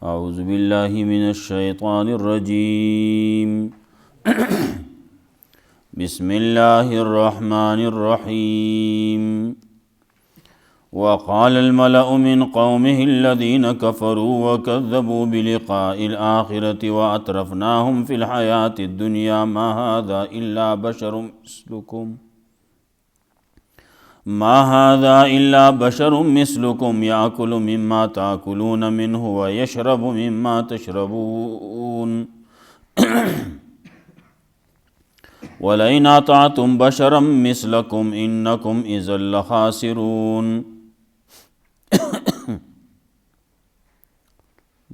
أعوذ بالله من الشيطان الرجيم بسم الله الرحمن الرحيم وقال الملأ من قومه الذين كفروا وكذبوا بلقاء الآخرة وأترفناهم في الحياة الدنيا ما هذا إلا بشر مثلكم يأكل مما تأكلون منه ويشرب مما تشربون ولئن أطعتم بشرا مثلكم إنكم إذا لخاسرون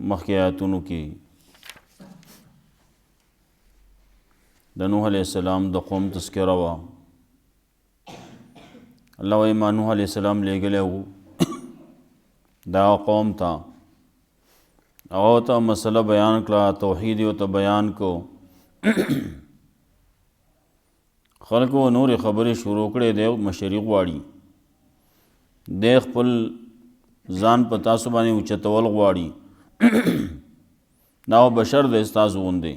مخکې آیاتونو کې د نوح علیہ السلام د قوم تذکره وه. الله وایي ما نوح علیہ السلام لیږلی و دا قوم ته، هغو ته مسله بیان کړه، توحید یې ورته بیان کو. خلکو نورې خبرې شروع کړې، دی مشري غواړي، دی خپل ځان په تاسو باندې اوچتول غواړي. دا بشر دی ستاسو غوندې،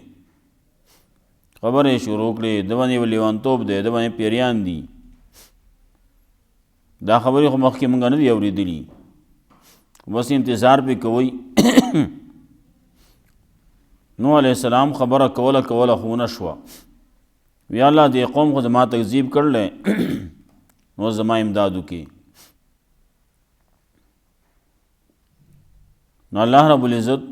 خبرې شروع کړې، د باندې لیونتوب دی، د باندې پیریان دي. دا خبرې خو مخکې مونږ نه دي اورېدلي، بس انتظار پې کوئ. نوح علیہ السلام خبره کوله خو ونه شوه. وی الله دې قوم خو زما تکذیب کړلی، نو زما امداد وکړي. نو الله رب العزت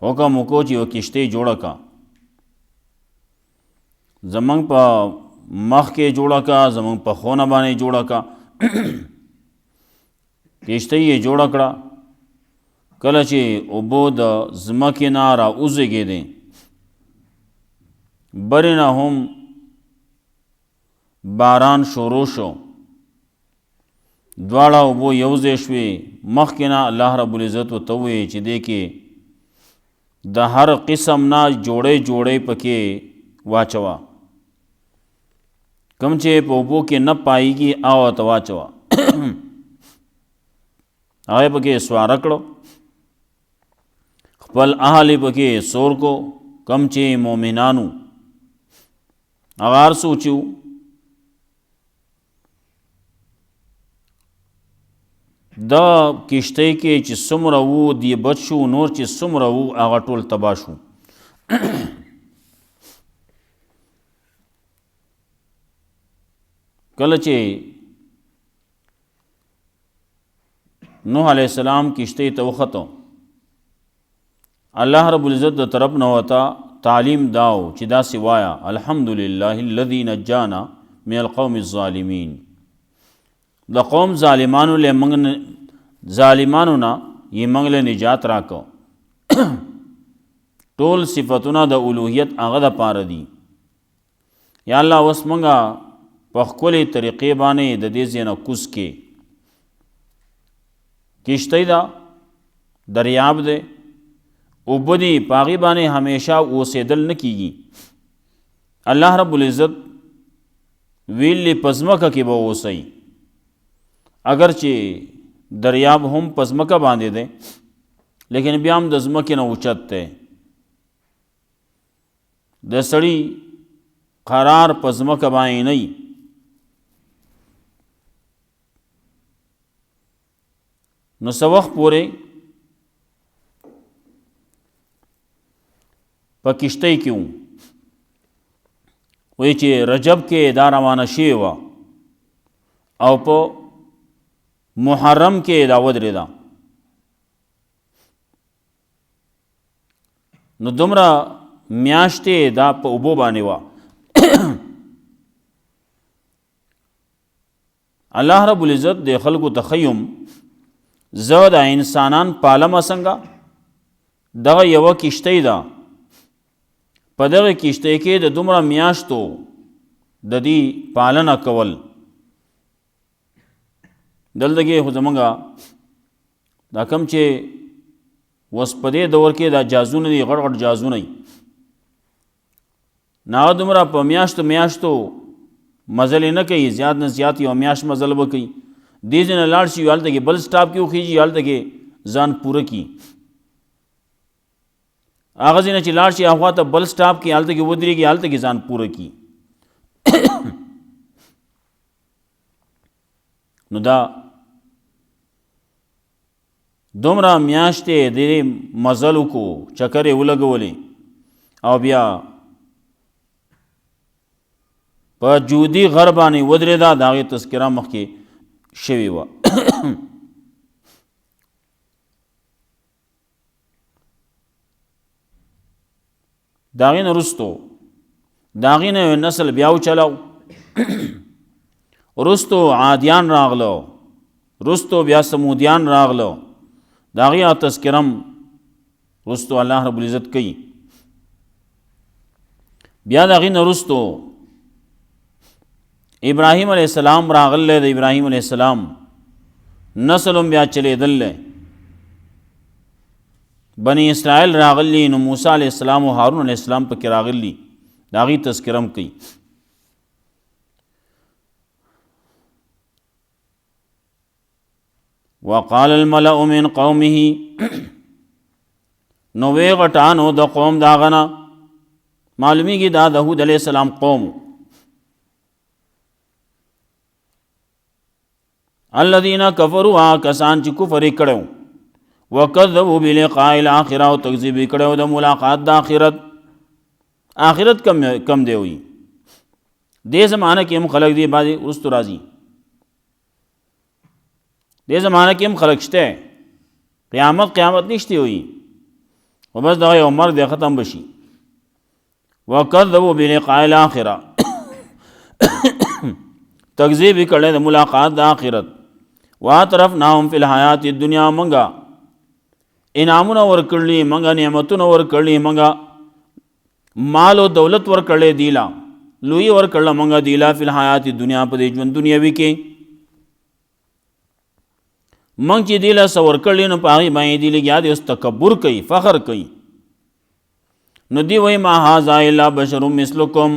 حکم وکړو چې یوه کشتۍ جوړه کا، زمونږ په مخ کې جوړه کا، زمونږ په خونه باندې جوړه کا. کشتۍ یې جوړه کړه. کله چې اوبو د ځمکې نه را وزېږېدې، برې نه هم باران شروع شو، دواړه اوبو یو ځای شوې. مخکې نه الله رب العزت ورته ووایي چې دې کې د هر قسم نه جوړې پکې واچوه، کوم چې په اوبو کې نه پایږي هغه ورته واچوه. هغه پکې سواره کړو، خپل اهل پکې سور کو، کم چې مومنانو هغه هر څه چې دا کشتۍ کې چې څومره وو دی بچ شو، نور چې څومره وو هغه ټول تباه شو. کله چې نوح علیہ السلام کشتۍ ته وختو، الله رب العزت د طرف نه وتا تعلیم داو چې داسې وایا الحمدلله الذي نجانا من القوم الظالمین. د قوم ظالمانو نه یې موږ له نجات راکو. ټول صفتونه د الوهیت هغه دپاره دي. یا الله اوس موږ په ښکلې طریقې باندې د دې ځای نه کوز کې. کشتۍ ده، دریاب دی، اوبه دي، په هغې باندې همیشه اوسېدل نه کیږي. الله رب العزت ویلي په ځمکه کې به اوسئ، اگر چې دریاب هم په ځمکه باندې دی لیکن بیا هم د ځمکې نه اوچت دی. د سړي قرار په ځمکه باندې نه وي. نو څه وخت پورې په کشتۍ کې وو، وایي چې رجب کې دا روانه شوې وه او په محرم کې دا ودرېده. نو دومره میاشتې دا په اوبو باندې وه. الله رب العزت د خلکو تخیم زه د انسانان پالمه څنګه، دغه یوه کشتۍ ده، په دغه کشتۍ کې د دومره میاشتو د دې پالنه کول. دلته کې خو زمونږ دا کم چې اوس په دې دور کې دا جازونه دي، غټ جازونه دي، نه دومره په میاشتو مزل نه کوي، زیات نه زیات یو میاشت مزل به کوي. دې ځای نه لاړ شي هلته کې بل سټاپ کې وخیږي هلته کې ځان پوره کړي هغه ځای نه چې لاړ شي هغه ته بل سټاپ کې هلته کې ودرېږي هلته کې ځان پوره کړي نو دا دومره میاشتې د مزل وکړو چکر یې ولګولې او بیا په جودي غر باندې ودرېده د هغې تذکره مخکې شوې وه د هغې نه وروستو د هغې نه یو نسل بیا وچلو وروستو عادیان راغلو وروستو بیا سمودیان راغلو د هغې تذکره وروستو الله رب العزت کوي بیا د هغې نه وروستو ابراهیم علیہ السلام راغلی د ابراهیم علیہ السلام نسل هم بیا چلیدلی بنی اسرائیل راغلی نو موسی علیہ السلام او هارون علیہ السلام پکې راغلی د هغې تذکره هم کوي وقال الملأ من قومه نو وی غټانو د قوم داغه نه معلومیږي دا د هود علیہ السلام قوم الذين كفروا کسان چې کفر کړو وکذبوا بلقاء الاخره او تکذیب کړو د ملاقات د آخرت کم دی وي دې زمانه کې هم خلق دی بعضې وروستو راځي دې زمانه کې هم خلق شته قیامت نشته وي و بس دغه یو مرګ دی ختم بشي وکذبوا بلقاء الاخره تکذیب کړی د ملاقات د آخرت واطرفناهم فی الحیات الدنیا منګه انعامونه ورکړلي منګه نعمتونه ورکړلي منګه مال او دولت ورکړلی دیلا لوی ورکړله منګه دیلا فی الحیات الدنیا په دې ژوند دنیوي کې منګ چې دیلا څه ورکړلي نو په هغې باندې دی لګیا دی اوس تکبر کوي فخر کوي نو دی وایي ما هذا الا بشر مثلکم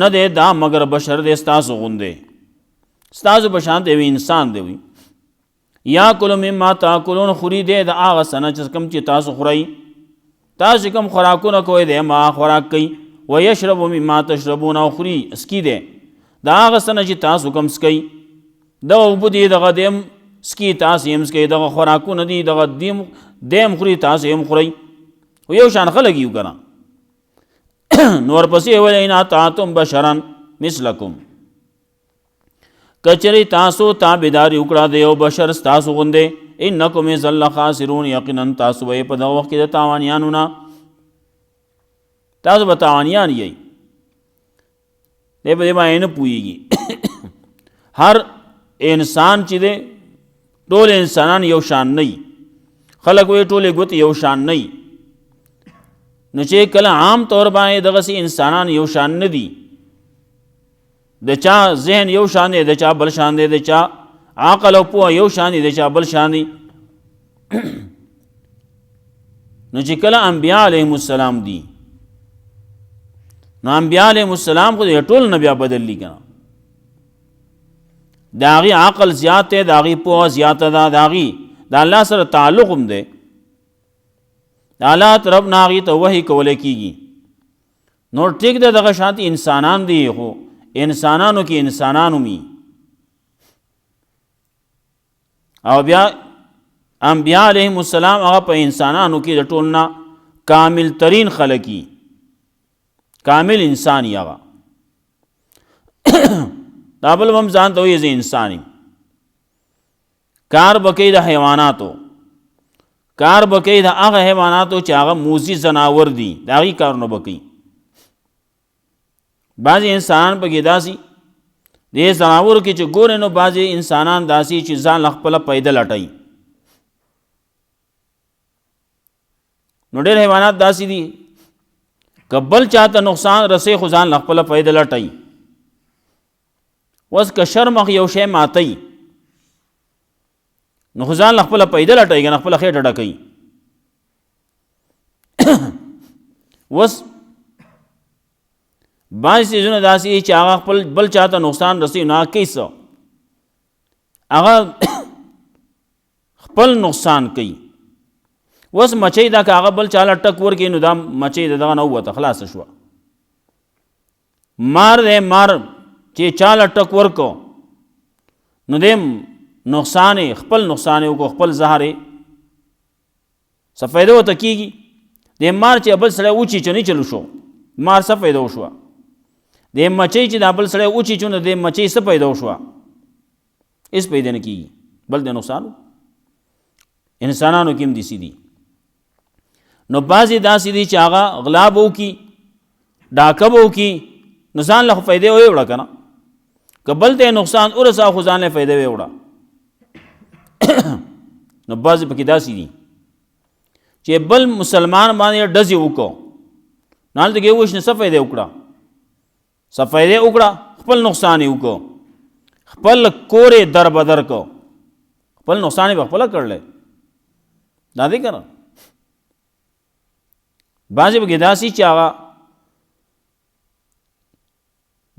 نه دی دا مگر بشر دی ستاسو غوندې ستاسو په شان دی وي انسان دی وي یاکل مما تاکلون خوري دی د هغه څه نه چې کوم چې تاسو خورئ تاسو کوم خوراکونه کوئ دی ما خوراک کوي ویشرب مما تشربون او خوري اسکي دی د هغه څه نه چې تاسو کوم څکئ دغه اوبه دي دغه دیم څکي تاسو یې هم څکئ دغه خوراکونه دي دغه دیم خوري تاسو یې هم خورئ خو یو شان خلک یو که نه نو ورپسې ویل ان اطعتم بشرا مثلکم کچری تاسو تابعداري وکړه د یو بشر ستاسو غوندې انکم اذا لخاسرون یقینا تاسو به په دغه وخت کې د تاوانیانو نه تاسو به تاوانیان یئ دی په دې باندې نه پوهېږي هر انسان چې دی ټول انسانان یو شان نه وي خلک وایي ټولې ګوتې یو شان نه وي نو چې کله عام طور باندې دغسې انسانان یو شان نه دي د چا ذهن یو شان دی د چا بل شان دی د چا عقل او پوهه یو شان دی د چا بل شان دی نو چې کله انبیاء علیهم السلام دي نو انبیاء علیهم السلام خو د ټول نه بیا بدلي که نه د هغې عقل زیات دی د هغې پوهه زیاته ده د هغې د الله سره تعلق هم دی د الله طرف نه هغې ته وحی کولی کېږي نو ټیک ده دغه شانتې انسانان دي خو انسانانو کې انسانانو می او بیا انبیاء علیهم السلام هغه په انسانانو کې د ټول نه کامل ترین خلقی کامل انسانی هغه دا بل هم ځان ته وایي زه انسان یم کار به کوي د حیواناتو کار به کوي د هغه حیواناتو چې هغه موذي ځناور دي د هغې کارونه به کوي بعضې انسانان پکې داسې دې ځناورو کې چې ګورې نو بعضې انسانان داسې چې ځان له خپله پیدل اټوي نو ډېر حیوانات داسې دي که بل چاته نقصان رسې خو ځان له خپله پیدل اټوي اوس که شرمخ یو شی ماتوي نو خو ځان له خپله پیدل اټوي که نه خپله خېټه ډکوي اوس بعض څیزونه داسې چې هغه خپل بل چاته نقصان رسوي نو هغه کوي څه هغه خپل نقصان کوي. اوس مچۍ دا که هغه بل چاله ټک ورکړي نو دا مچۍ د دغه نه ووته خلاصه شوه. مار دی مار چې چاله ټک ورکو نو دی نقصان خپل نقصان وکړو خپل زهر څه فایده ورته کېږي. د مار چې بل سړی وچیچو نه چلو شو مار څه فایده وشوه. د مچۍ چې دا بل سړی وچیچو نو د مچۍ څه فایده وشوه هېڅ پیدا نه کېږي بل د نقصان. انسانانو کې هم داسې دي. نو بعضې داسې دي چې هغه غلا به وکړي ډاکه به وکړي نو ځان له خو فایدې ویوړه که نه که بل ته نقصان ورسه خو ځان له فایده ویوړه. نو بعضې پکې داسې دي چې بل مسلمان باندې ډزې وکړو نو هلته کې ووایي چې څه فایده وکړه څه فایده وکړه خپل نقصان یې وکړو خپل کور یې در بدر کو خپل نقصان یې به خپله کړلی دا دی که نه. بعضې پکې داسې چې هغه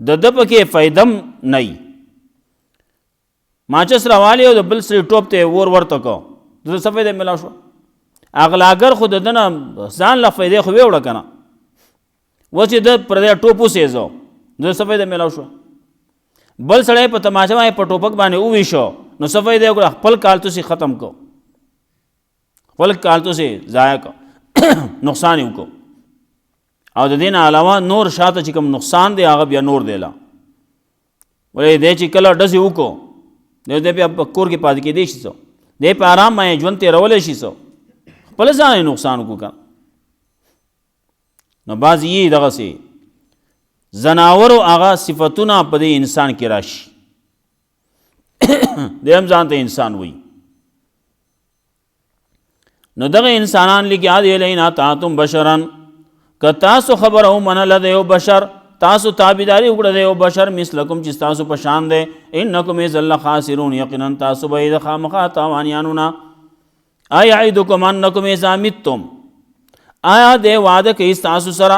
د ده پکې فایده هم نه وي. ماچس راوالی او د بل سړي ټوپ ته ور ورته کو د ده څه فایده میلاو شوه. اغلاګر خو د ده نه ځان له فایدې خو ویوړه که نه. اوس چې ده پردی ټوپ وسېځو د ده څه فایده میلاو شوه. بل سړی په تماچه باندې په ټوپک باندې وویشو نو څه فایده وکړه خپل کالتوس یې ختم کو خپل کالتوس یې ضایع کو نقصان یې وکړو. او د دې نه علاوه نور شاته چې کوم نقصان دی هغه بیا نور دی لا ولې دی چې کله ډزې وکړو نو دی بیا په کور کې پاتې کېدی شي څو دی په ارام باندې ژوند تېرولی شي څو خپل ځان یې نقصان وکړو که. نو بعضې یې دغسې زناورو هغه صفتونه په دې انسان کې راشي دی هم ځان ته انسان وایي. نو دغه انسانان لیکي هذه لئن اطعتم بشرا که تاسو خبره ومنله د یو بشر تاسو تابعداري وکړه د یو بشر مثلکم چې ستاسو په شان دی انکم اذا لخاسرون یقینا تاسو به د خامخا تاوانیانو نه. ایعدکم انکم اذا متم آیا دی وعده کوي ستاسو سره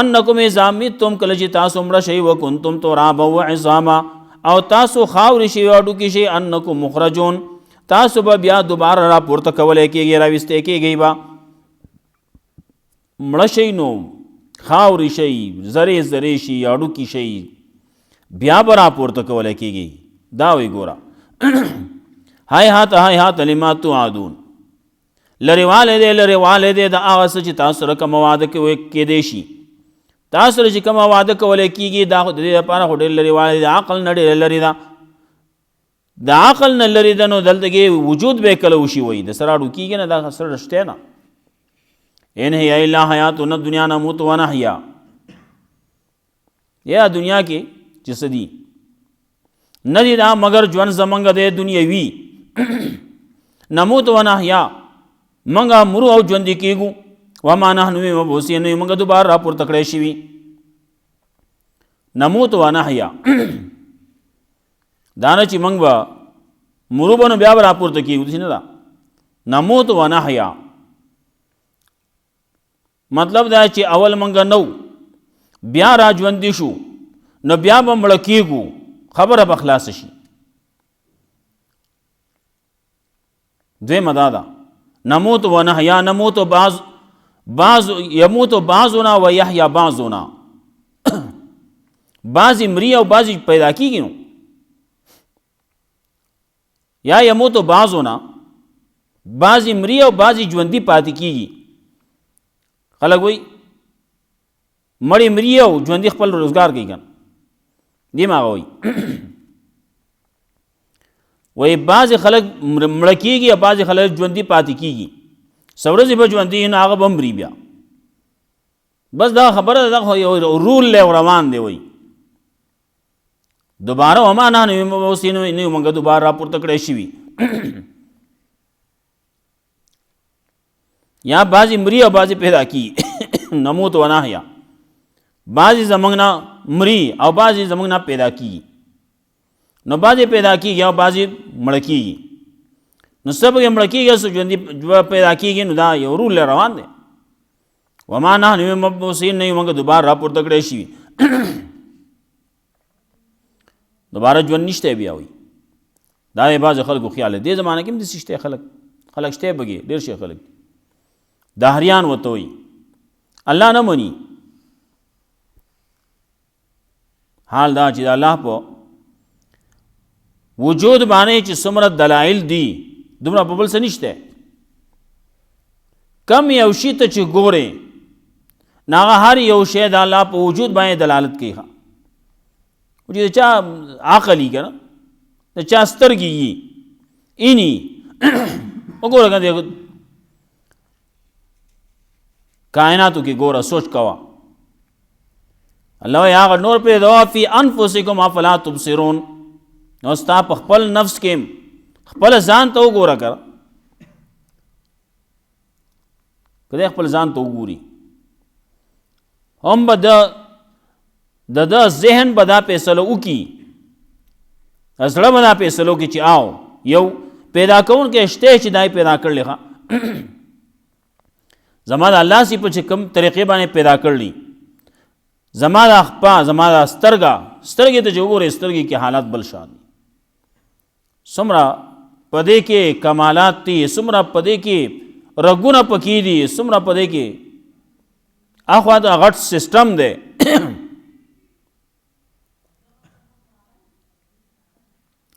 انکم اذا متم کله چې تاسو مړه شئ وکنتم ترابا وعظاما او تاسو خاورې شئ او ډوکې شئ انکم مخرجون تاسو به بیا دوباره راپورته کولی کېږي راویستی کېږئ به مړه شئ نو خاورې شئ زرې زرې شي اډوکې شئ بیا به راپورته کولی کېږي. دا وایي ګوره هیهات لما توعدون لرېوالی دی لرېوالی دی د هغه څه چې تاسو سره کومه واده کېدی شي تاسو سره چې کومه واده کولی کېږي دا خو د دې لپاره خو ډېر لرېوالی دی د عقل نه ډېره لرې ده د عقل نه لرې ده. نو دلته کې وجود به کله وشي وایي د سره اډو کېږي نه دا سره رښتیا نه. ان هي الا حیاتنا الدنیا نموت ونحیا یا دنیا کې چې څه دي نه دي دا مگر ژوند زمونږ دی دنیوي نموت ونحیا موږ مرو او ژوندي کېږو وما نحن بمبعوثین نه یو موږ دوباره راپورته کړی شوي نموت ونحیا دا نه چې موږ به مرو به نو بیا به راپورته کېږو داسې نه ده. نموت ونحیا مطلب دا چې اول موږ نو بیا را ژوندي شو نو بیا به مړه کېږو خبره به خلاصه شي. دویمه دا ده نموت ونحیا نموت بعض یموت بعضنا و یحیا بعضنا بعضی مري او بعضی پیدا کېږي نو یا یموت بعضنا بعضی مري او بعضی ژوندي پاتې کېږي. خلک وایي مړی مري او ژوندي خپل روزګار کوي که نه دې ما هغه وایي وایي بعضې خلک مړه کېږي او بعضې خلک ژوندي پاتې کېږي څه ورځې به ژوندي نو هغه به مري بیا بس دا خبره ده دا یو رول دی روان دی وایي دوباره وما نحن بمبعوثین نه یو موږ دوباره راپورته کړی شوي یا بعضې مري او بعضې پیدا کېږي نموت ونحیا بعضې زموږ نه مري او بعضې زموږ نه پیدا کېږي نو بعضې پیدا کېږي او بعضې مړه کېږي نو څه پکې مړه کېږي څه ژوندي پیدا کېږي نو دا یو رول روان دی وما نحن بمبعوثین نه یو موږ دوباره راپورته کړی شوي دوباره ژوند نشته بیا وایي دا د بعضې خلکو خیال دی. دې زمانه کې هم داسې شته خلک شته بګې ډېر شي خلک دهریان ورته وایي الله نه مني. حال دا چې د الله په وجود باندې چې څومره دلایل دي دومره په بل څه نشته. کم یو شي ته چې ګورې نو هغه هر یو شی د الله په وجود باندې دلالت کوي. چې د چا عقل وي که نه د چا سترګې وي اینی وګوره که کائناتو کې ګوره سوچ کوه. الله وایي هغه نور پیدا فی انفسکم افلا تبصرون. نو ستا په خپل نفس کې خپل ځان ته وګوره که دی خپل ځان ته وګوري هم به د ذهن به دا فیصله وکړي زړه به دا فیصله وکړي چې آو یو پیدا کوونکی شته چې دا یې پیدا کړلی ښه زما د الله صفت چې کوم طریقې باندې پیدا کړلی زما دا خپه زما دا سترګې ته چې وګورې سترګې کې حالات بل شان دي. څومره په دې کې کمالات دي څومره په دې کې رګونه پکې دي څومره په دې کې اخوا د غټ سسټم دی.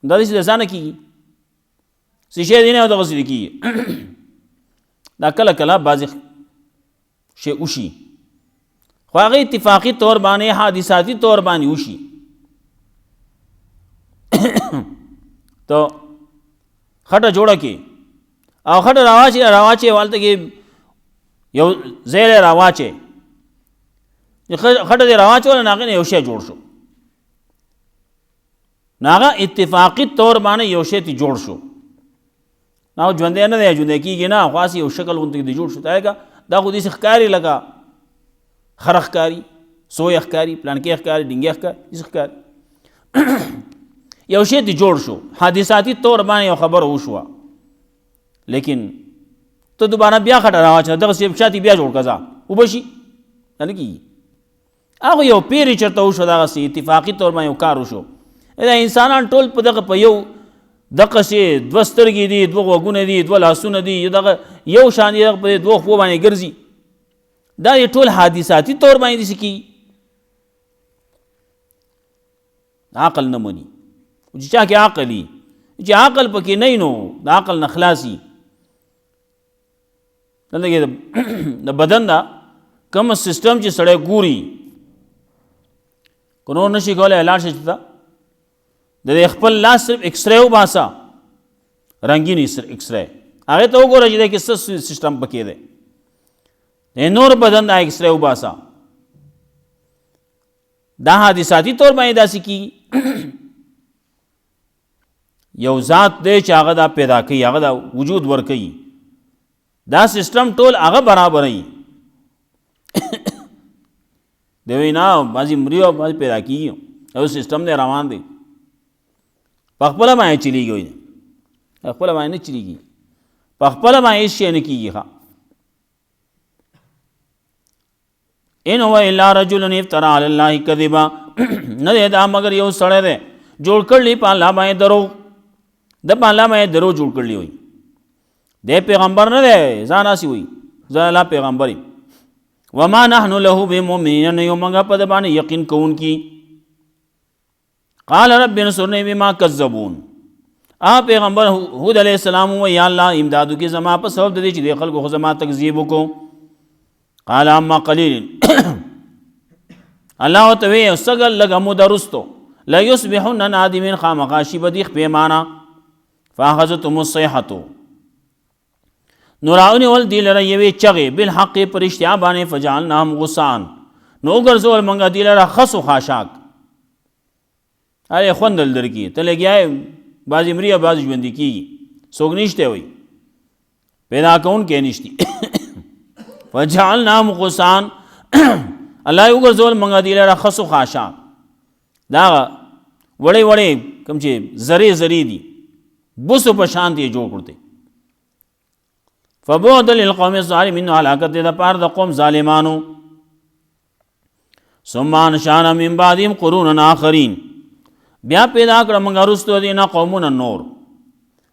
دا داسې د ځانه کېږي څه شی دی نه او دغسې دې کېږي. دا کله کله بعضې شی وشي خو هغه اتفاقي طور باندې حادثاتي طور باندې وشي. ته خټه جوړه کې او خټه راواچې والته کې یو ځای راواچې خټه دې راواچوله نو هغې نه یو شی جوړ شو. نو هغه اتفاقي طور باندې یو شی تی جوړ شو. نو ژوندی نه دی ژوندی کېږي نه خو هسې یو شکل غوندې دی جوړ شو. ته دا خو داسې ښکاري لکه خره ښکاري سوی ښکاري پلانکې ښکاري ډینګی ښکاري داسې ښکاري یو شی تی جوړ شو حادثاتي طور باندې یو خبره وشوه. لیکن ته دوباره بیا خټه راواچوه دغسې شا تی بیا جوړ کړه ځه اوبه شي دا نه کېږي. هغه یو پیرې چېرته وشو دغسې اتفاقي طور باندې یو کار وشو. دا انسانان ټول په دغه په یو دقسې دوه سترګې دي دوه غوږونه دي دوه لاسونه دي دغه یو شان دي دغه په دوه خپو باندې ګرځي. دا یې ټول حادثاتي طور باندې داسې کېږي. عقل نه مني. چې چا کې عقل وي چې عقل پکې نه نو د عقل نه خلاصي. دلته کې د بدن دا کوم سسټم چې سړی ګوري که نور نشي کولی لاړ شي ته د خپل لاس صرف ایکسرے وباسه رنګین ایکسرے هغې ته وګوره چې دی کې څه سسټم پکې دی د نور بدن دا ایکسرے وباسه. دا حادثاتي طور باندې داسې کېږي. یو ذات دی چې هغه دا پیدا کوي هغه دا وجود ورکوي دا سسټم ټول هغه برابروي. دی وایي نه بعضې مري او بعضې پیدا کېږي یو سسټم دی روان دی په خپله باندې چلېږي. وایي په خپله باندې نه چلېږي په خپله باندې هېڅ شی نه کېږي. ښه ان هو الا رجل افترى علی الله کذبا نه دی دا مگر یو سړی دی جوړ کړلی په الله باندې دروغ. د په الله باندې دروغ جوړ کړلی وایي دی پیغمبر نه دی ځان هسې وایي زه الله پیغمبر یم. وما نحن له بمؤمنین نه یو موږ په د باندې یقین کوونکي. قال رب انصرنی بما کذبون. پیغمبر هود علیہ السلام وایي یا الله امدادو کې زما په سبب د دې چې د خلکو خو زما تکذیب وکړو. قال اما قلیل الله ورته وایي سږ لږه موده وروستو لیصبحن نادمین خامخا شي به دیخ پیمانه فاخذتهم الصیحة نو راونیول دی لره یوې چغې بالحق په رښتیا باندې فجعلناهم غثاء نو وګرځول موږ دی لره خس و خاشاک. هغې خوندل در کي ته لګیا یې بعضې مري او بعضې ژوندي کېږي څوک نشتی وایي پیدا کوونکی نشتی. فجعلناهم غثاء الله یې وګرځول موږ دی لره خس و خاشاک دا وړې وړې کوم چې زرې دي بوسو په شان دی جوړ کړ دی. فبعد للقوم الظالمین هلاکت دی د پاره د قوم ظالمانو. ثم انشأنا من بعدهم قرونا آخرین بیا پیدا کړه موږ وروسته د دې نه قومونه نور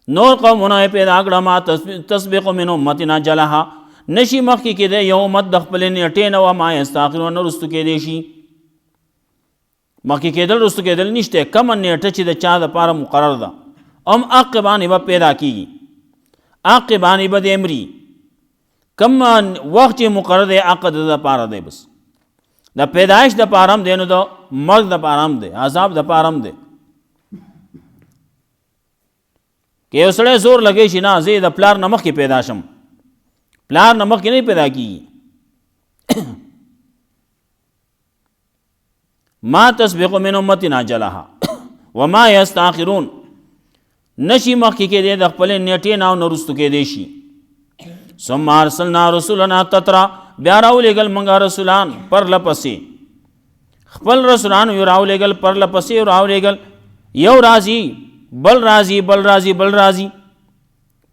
نور قومونه پیدا کړه ما تسبق من امتنا جلها نشي مخکې کېدی یو امت د خپلې نیټې نه وما یستاخرون رستو کېدی شي مخکې کېدل رستو کېدل نشته کومه نیټه چې د چا دپاره مقرر ده هم حق باندې به پیدا کېږي حق باندې به د امري کوم وخت چې مقرر دی حق د دپاره دی بس د پیدایش دپاره هم دی نو د مرګ دپاره هم دی عذاب دپاره هم دی که یو سړی زور لګی شي نه زه د پلار نه مخکې پیدا شم پلار نه مخکې نه پیدا کېږي ما تسبق من امتنا جلها وما یستاخرون نشي مخکې کېدی د خپلې نیټې نه او نه رستو کېدی شي ثم ارسلنا رسولنا تترا بیا راولېږل موږ رسولان پرله پسې خپل رسولان یې راولېږل پرله پسې راولېږل یو راځي بل راځي بل راځي بل راځي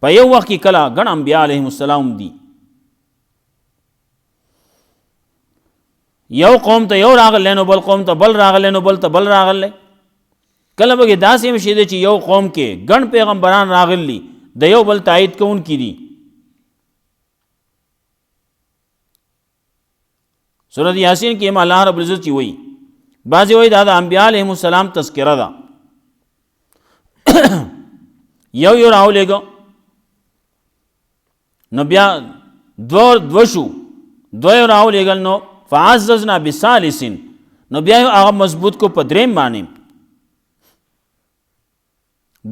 په یو وخت کې کله ګڼ انبیا علیهم السلام دي یو قوم ته یو راغلی نو بل قوم ته بل راغلی نو بل ته بل راغلی کله به داسې هم شي دی چې یو قوم کې ګڼ پیغمبران راغلي د یو بل تایید کوونکي دي سورۃ یاسین کې الله رب العزت چې وایي بعضې وایي دا د انبیا علیهم السلام تذکره ده یو راولېږه نو بیا دو شو دوی راولېږل نو فعززنا بثالث نو بیا هغه مضبوط کو په دریم باندې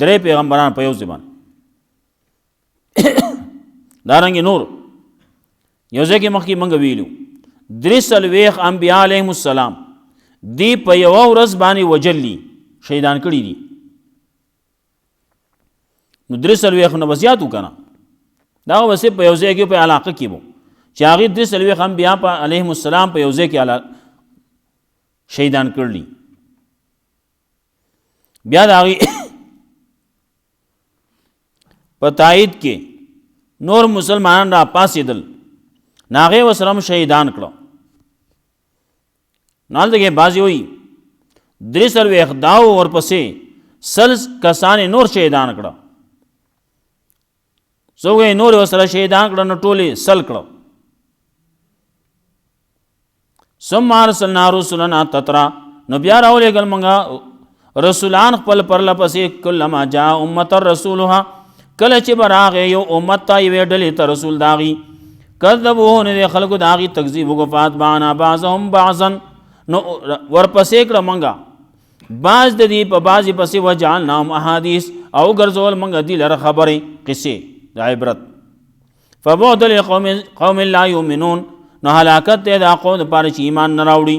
درې پیغمبران په یو ځای باندې دارنګې نور یو ځای کې مخکې موږ ویلو 43 انبیا علیهم السلام دی په یوه ورځ باندې وجلي شهیدان کړي دي نو 43 نه به زیات وکړه دا به صرف په یو ځای کې په علاقه کې وو چې هغې 43 انبیا علیهم السلام په یو ځای کې شهیدان کړي بیا د هغې په تایید کې نور مسلمانان را پاسېدل نو هغې ورسره هم شهیدان کړه نو هلته کې بعضې وایي 43 دا ورپسې 100 کسانې نور شهیدان کړه څو وایي نور ورسره شهیدان کړه نو ټولې 100 کړه ثم ارسلنا رسلنا تترا نو بیا راولېږل موږ رسولان خپل پرله پسې کلما جاء امة رسولها کله چې به راغی یو امت ته یوې ډلې ته رسول د هغې کذبوه نو د خلکو د هغې تکذیب وکړو فاتبعنا بعضهم بعضا نو ورپسې کړه موږ بعض د دې په بعضې پسې وجعلناهم احادیث او ګرځول موږ دې لره خبرې قصې د عبرت فبعدا لقوم لا یؤمنون نو هلاکت دی دا قوم دپاره چې ایمان نه راوړي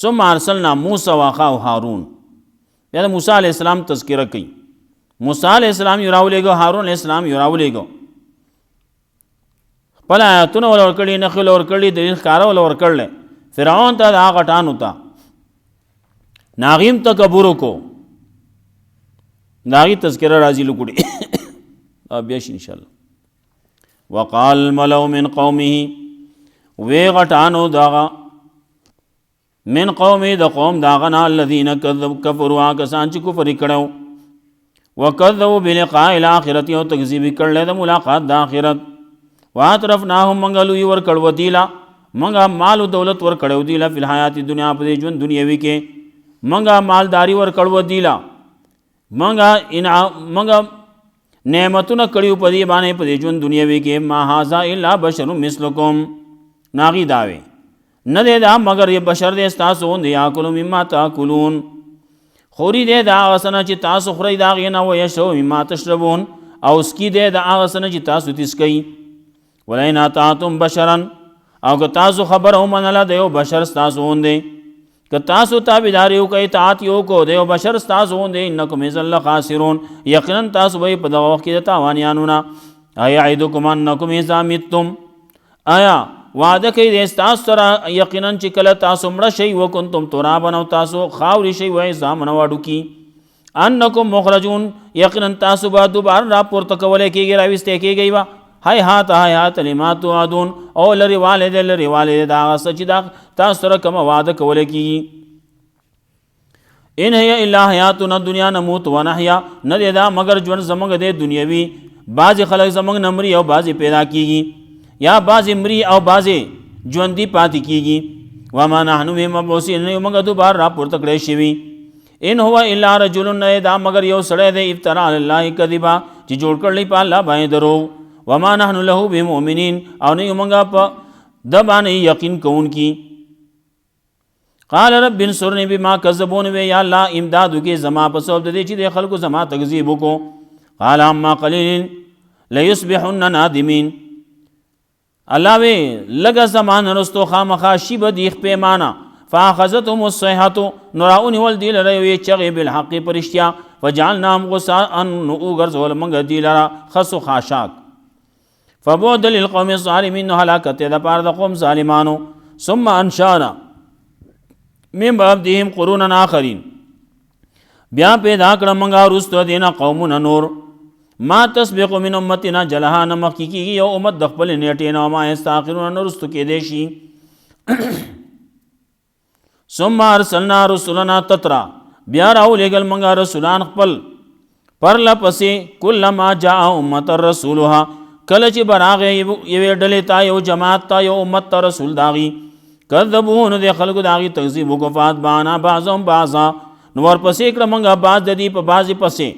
ثم ارسلنا موسی واخاه هارون بیا د موسی علیه السلام تذکره کوي موسی علیه السلام یې راولېږه هارون علیه السلام یې راولېږه خپل آیاتونه ول ورکړي نښې ول ورکړي دلیل ښکاره ول ورکړلی فرعون ته د هغه غټانو ته ناغیم تکبر وکړو د هغې تذکره راځي لکوړي بیا شي انشاءالله وقال الملو من قومه وی غټانو داغه من قومه د قوم داغه نه الذين كفروا کسان چې کفر کړو وکذبوا بلقاء الاخره او تکذیب کړل د ملاقات د اخرت واطرفناهم منغلو ور کړو دیلا منګه مال او دولت ور کړو دیلا په حیات دنیا په ژوند دنیوي کې منګه مالداری ور کړو دیلا منګه نعمتونه کړیو په دې باندې په دې ژوند دنیوي کې ما هذا الا بشر مثلکم ناغي داوي نه دی دا مگر یې بشر دی ستاسو غوندې یاکلو مما تاکلون خوري دی د هغه څه نه چې تاسو خورئ د هغې نه ویشربو مما تشربون او څکي دی د هغه څه نه چې تاسو څکئ ولئن اطعتم بشرا او که تاسو خبره ومنله د یو بشر ستاسو غوندې که تاسو تابعداري وکئ اطاعت یې وکړو د یو بشر ستاسو غوندې انکم اذا لخاسرون یقینا تاسو به په دغه وخت کې د تاوانیانو نه ایعدکم انکم اذا متم آیا وعده کوي د ستاسو سره یقینا چې کله تاسو مړه شئ وکنتم ترابا او تاسو خاورې شئ وعظاما وډوکي انکم مخرجون یقینا تاسو به دوباره راپورته کولی کېږي راویستی کېږئ به هیهات لما توعدون او لرې والې دی د هغه څه چې دا تاسو سره کومه وعده کولی کېږي ان هي الا حیاتنا الدنیا نموت و نحیا، نه دی دا مگر ژوند زمونږ دی دنیوي، بعضې خلک زمونږ نه مري او بعضې پیدا کیږي، یا بعضې مري او بعضې ژوندي پاتې کیږي. وما نحن بمبعوثین، نه یو موږ دوباره راپورته کړی شوي. ان هو الا رجل، نه دا مگر یو سړی دی افترا علی الله کذبا، چې جوړ کړلی په الله باندې دروغ. وما نحن له بمؤمنین، او نه یو موږ په د باندې یقین کوونکي. قال رب انصرنی بما کذبون، وی یا الله امداد وکړي زما په سبب د دې چې د خلکو زما تکذیب وکړو. قال اما قلیل لیصبحن نادمین، الله وی لږه زمان رستو خامخا شي به د پیمانه. فاخذتهم الصیحة، نو راونیول دی لره یوې چغې بالحق په رښتیا. فجعلناهم غثاء، نو وګرځول موږ دی لره خس خاشاک. فبعدا للقوم الظالمین، نو هلاکت د پاره د قوم ظالمانو. ثم انشانا من بعدهم قرونا آخرین، بیا پیدا کړه موږ وروسته دینا قومونه نور. ما تسبق من امتنا جلها، نه مخکې کېږي یو امت د خپلې نیټې نه، وما یستاخرون، نه وروستو کېدی شي. ثم ارسلنا رسلنا تترا، بیا راولېږل موږ رسولان خپل پرله پسې. کلما جاء امة رسولها، کله چې به راغی یوې ډلې ته، یو جماعت ته، یو امت ته رسول داغي، کذبوه، نو د خلکو د هغې تکذیب وکړو. فاتبعنا بعضهم بعضا، نو ورپسې کړه موږ بعض د دې په بعضې پسې.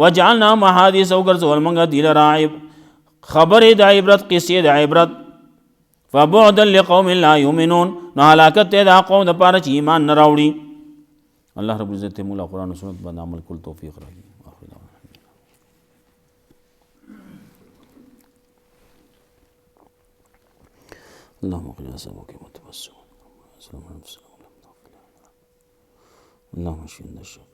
وجعلنا احادیث، وګرځول موږ دې لره خبرې د عبرت، قصې د عبرت. فبعدا لقوم لا یؤمنون، نو هلاکت دی دا قوم دپاره چې ایمان نه راوړي. الله رب العزت موږ له قرآن و سنت باندې عمل کول توفیق راکړي. اللهم قل اسالك متوسل اللهم اشف عند الشر